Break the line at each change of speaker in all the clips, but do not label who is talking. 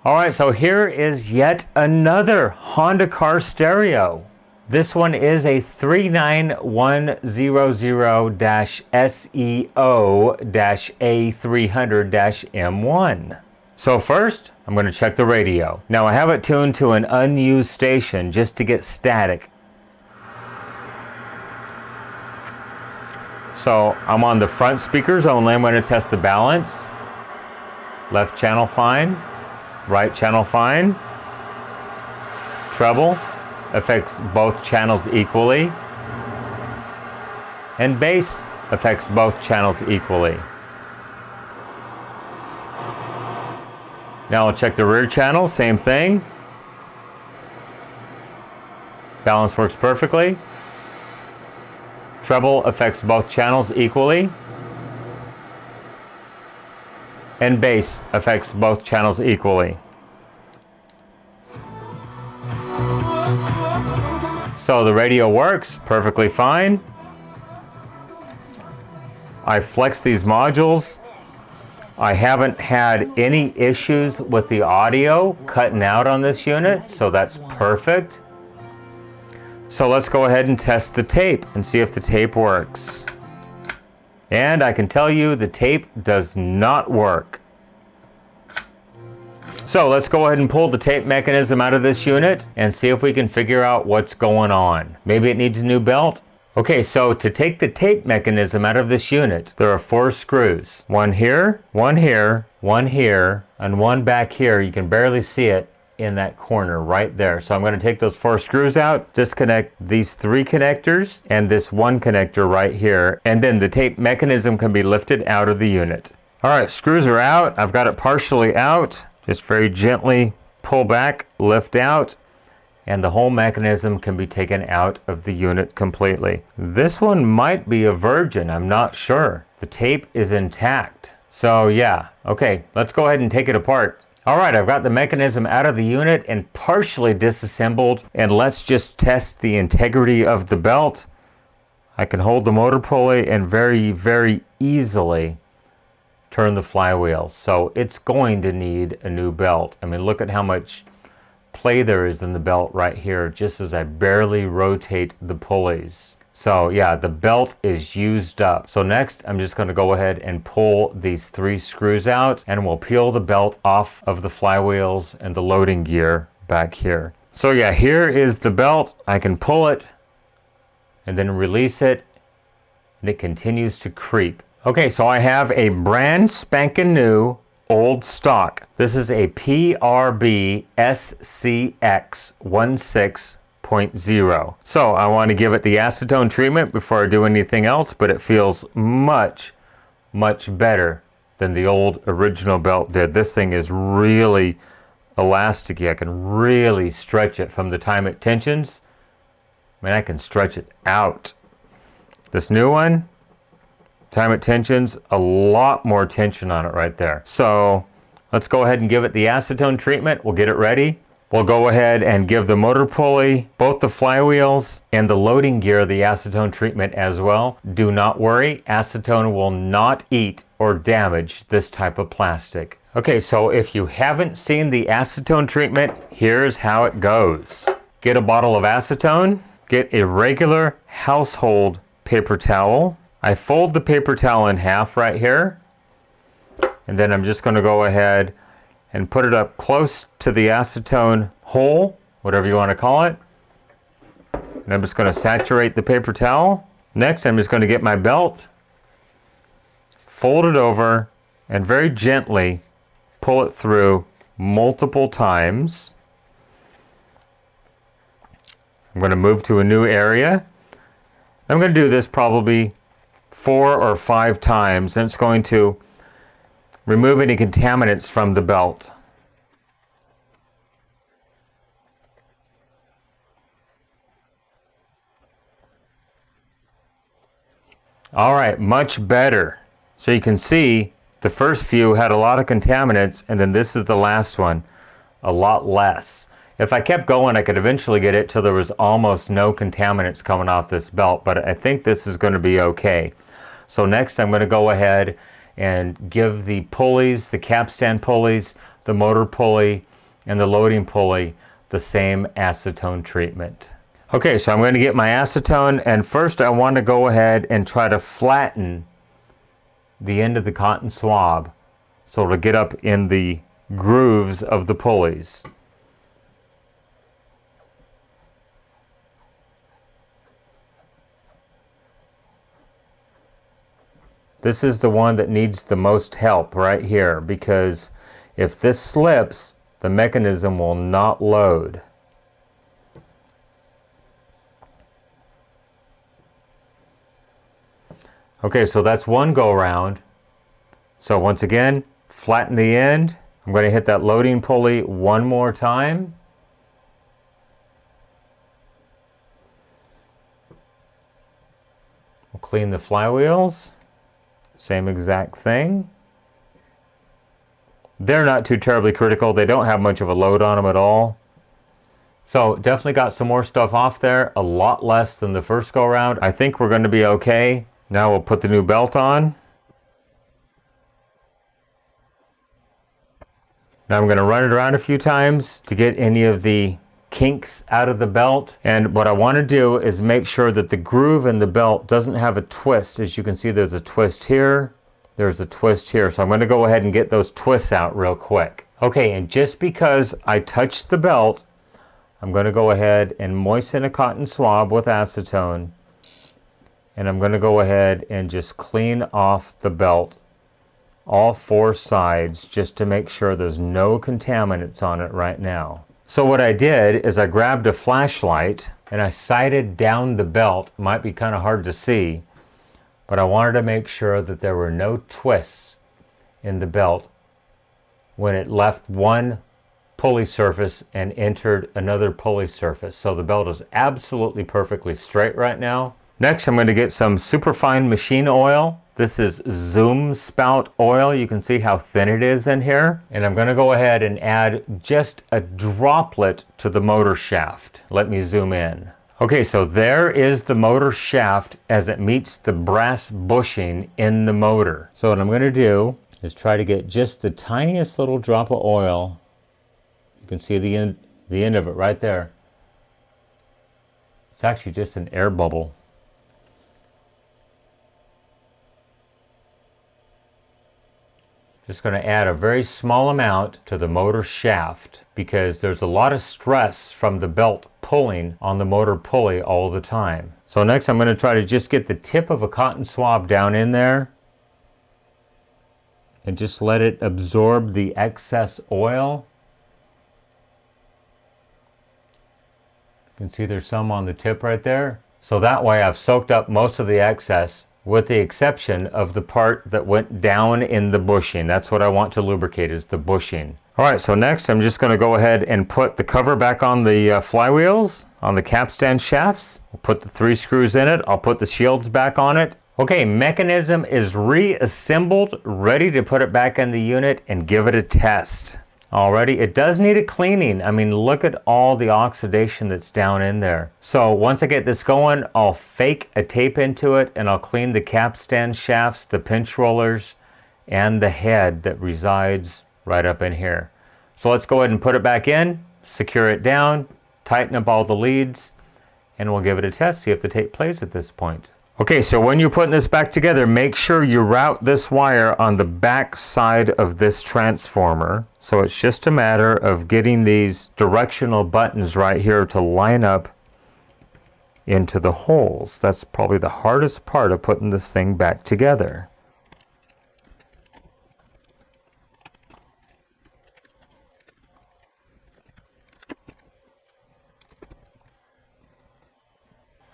All right, so here is yet another Honda car stereo. This one is a 39100-SEO-A300-M1. So first, I'm going to check the radio. Now I have it tuned to an unused station just to get static. So I'm on the front speakers only. I'm going to test the balance. Left channel fine. Right channel fine. Treble affects both channels equally. And bass affects both channels equally. Now I'll check the rear channel, same thing. Balance works perfectly. Treble affects both channels equally. And bass affects both channels equally. So the radio works perfectly fine. I flexed these modules. I haven't had any issues with the audio cutting out on this unit, so that's perfect. So let's go ahead and test the tape and see if the tape works. And I can tell you the tape does not work. So let's go ahead and pull the tape mechanism out of this unit and see if we can figure out what's going on. Maybe it needs a new belt. Okay, so to take the tape mechanism out of this unit, there are 4 screws. One here, one here, one here, and one back here. You can barely see it in that corner right there. So I'm going to take those 4 screws out, disconnect these 3 connectors and this 1 connector right here, and then the tape mechanism can be lifted out of the unit. All right, screws are out. I've got it partially out. Just very gently pull back, lift out, and the whole mechanism can be taken out of the unit completely. This one might be a virgin, I'm not sure. The tape is intact. So yeah, okay, let's go ahead and take it apart. All right, I've got the mechanism out of the unit and partially disassembled, and let's just test the integrity of the belt. I can hold the motor pulley and very, very easily turn the flywheel. So it's going to need a new belt. I mean, look at how much play there is in the belt right here, just as I barely rotate the pulleys. So yeah, the belt is used up. So next, I'm just going to go ahead and pull these 3 screws out, and we'll peel the belt off of the flywheels and the loading gear back here. So yeah, here is the belt. I can pull it and then release it, and it continues to creep. Okay, so I have a brand spanking new old stock. This is a PRB SCX 16.0. So I want to give it the acetone treatment before I do anything else, but it feels much, much better than the old original belt did. This thing is really elasticy. I can really stretch it from the time it tensions. I mean, I can stretch it out. This new one, time it tensions, a lot more tension on it right there. So let's go ahead and give it the acetone treatment. We'll get it ready. We'll go ahead and give the motor pulley, both the flywheels and the loading gear the acetone treatment as well. Do not worry, acetone will not eat or damage this type of plastic. Okay, so if you haven't seen the acetone treatment, here's how it goes. Get a bottle of acetone, get a regular household paper towel. I fold the paper towel in half right here, and then I'm just going to go ahead and put it up close to the acetone hole, whatever you want to call it. And I'm just going to saturate the paper towel. Next, I'm just going to get my belt, fold it over, and very gently pull it through multiple times. I'm going to move to a new area. I'm going to do this probably 4 or 5 times, and it's going to remove any contaminants from the belt. All right, much better. So you can see the first few had a lot of contaminants, and then this is the last one, a lot less. If I kept going, I could eventually get it till there was almost no contaminants coming off this belt, but I think this is going to be okay. So next I'm going to go ahead and give the pulleys, the capstan pulleys, the motor pulley, and the loading pulley the same acetone treatment. Okay, so I'm going to get my acetone, and first I want to go ahead and try to flatten the end of the cotton swab so it'll get up in the grooves of the pulleys. This is the one that needs the most help right here, because if this slips, the mechanism will not load. Okay, so that's one go around. So once again, flatten the end. I'm going to hit that loading pulley one more time. We'll clean the flywheels. Same exact thing. They're not too terribly critical. They don't have much of a load on them at all. So definitely got some more stuff off there. A lot less than the first go around. I think we're going to be okay. Now we'll put the new belt on. Now I'm going to run it around a few times to get any of the kinks out of the belt. And what I want to do is make sure that the groove in the belt doesn't have a twist. As you can see, there's a twist here, there's a twist here. So I'm going to go ahead and get those twists out real quick. Okay, and just because I touched the belt, I'm going to go ahead and moisten a cotton swab with acetone. And I'm going to go ahead and just clean off the belt, all four sides, just to make sure there's no contaminants on it right now. So what I did is I grabbed a flashlight and I sighted down the belt. It might be kind of hard to see, but I wanted to make sure that there were no twists in the belt when it left one pulley surface and entered another pulley surface. So the belt is absolutely perfectly straight right now. Next, I'm going to get some superfine machine oil. This is Zoom spout oil. You can see how thin it is in here. And I'm going to go ahead and add just a droplet to the motor shaft. Let me zoom in. Okay, so there is the motor shaft as it meets the brass bushing in the motor. So what I'm going to do is try to get just the tiniest little drop of oil. You can see the end of it right there. It's actually just an air bubble. Just going to add a very small amount to the motor shaft because there's a lot of stress from the belt pulling on the motor pulley all the time. So next I'm going to try to just get the tip of a cotton swab down in there and just let it absorb the excess oil. You can see there's some on the tip right there. So that way I've soaked up most of the excess, with the exception of the part that went down in the bushing. That's what I want to lubricate, is the bushing. All right, so next I'm just going to go ahead and put the cover back on the flywheels, on the capstan shafts. I'll put the 3 screws in it. I'll put the shields back on it. Okay, mechanism is reassembled, ready to put it back in the unit and give it a test. Alrighty, it does need a cleaning. I mean, look at all the oxidation that's down in there. So once I get this going, I'll fake a tape into it and I'll clean the capstan shafts, the pinch rollers, and the head that resides right up in here. So let's go ahead and put it back in, secure it down, tighten up all the leads, and we'll give it a test, see if the tape plays at this point. Okay, so when you're putting this back together, make sure you route this wire on the back side of this transformer. So it's just a matter of getting these directional buttons right here to line up into the holes. That's probably the hardest part of putting this thing back together.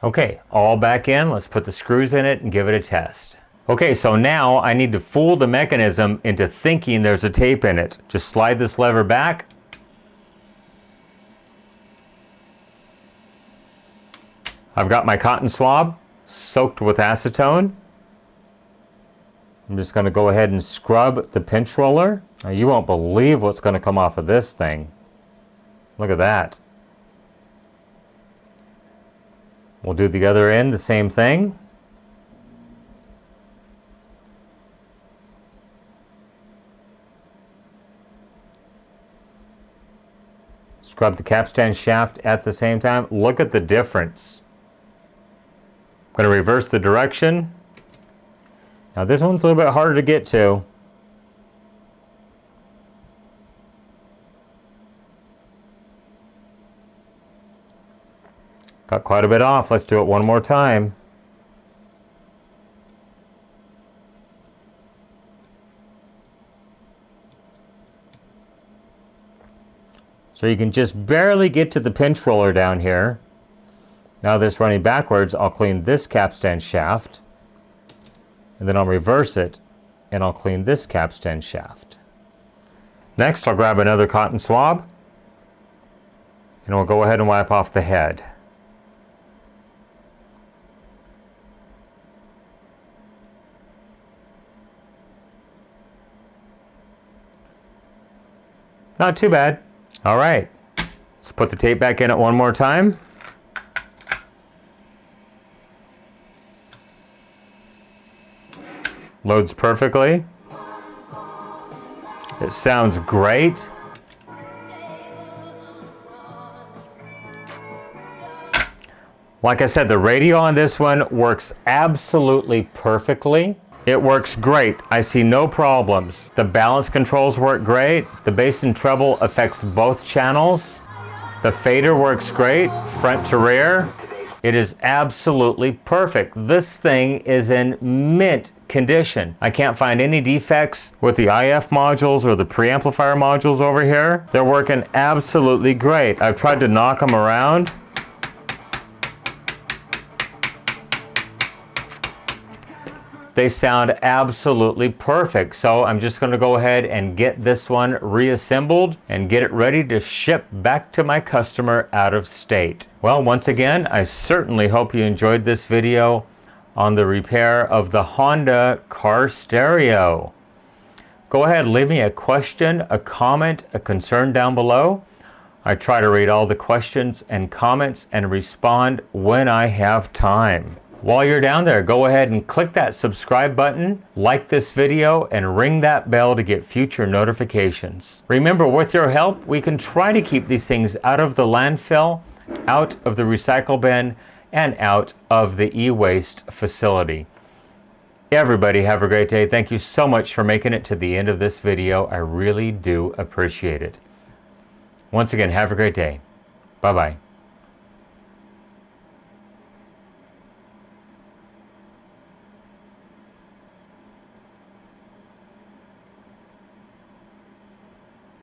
Okay, all back in. Let's put the screws in it and give it a test. Okay, so now I need to fool the mechanism into thinking there's a tape in it. Just slide this lever back. I've got my cotton swab soaked with acetone. I'm just going to go ahead and scrub the pinch roller. Now, you won't believe what's going to come off of this thing. Look at that. We'll do the other end, the same thing. Scrub the capstan shaft at the same time. Look at the difference. I'm going to reverse the direction. Now this one's a little bit harder to get to. Got quite a bit off. Let's do it one more time. So you can just barely get to the pinch roller down here. Now this running backwards, I'll clean this capstan shaft. And then I'll reverse it and I'll clean this capstan shaft. Next, I'll grab another cotton swab and we'll go ahead and wipe off the head. Not too bad. All right, let's put the tape back in it one more time. Loads perfectly. It sounds great. Like I said, the radio on this one works absolutely perfectly. It works great. I see no problems. The balance controls work great. The bass and treble affects both channels. The fader works great, front to rear. It is absolutely perfect. This thing is in mint condition. I can't find any defects with the IF modules or the preamplifier modules over here. They're working absolutely great. I've tried to knock them around. They sound absolutely perfect. So I'm just going to go ahead and get this one reassembled and get it ready to ship back to my customer out of state. Well, once again, I certainly hope you enjoyed this video on the repair of the Honda car stereo. Go ahead, leave me a question, a comment, a concern down below. I try to read all the questions and comments and respond when I have time. While you're down there, go ahead and click that subscribe button, like this video, and ring that bell to get future notifications. Remember, with your help, we can try to keep these things out of the landfill, out of the recycle bin, and out of the e-waste facility. Everybody have a great day. Thank you so much for making it to the end of this video. I really do appreciate it. Once again, have a great day. Bye-bye.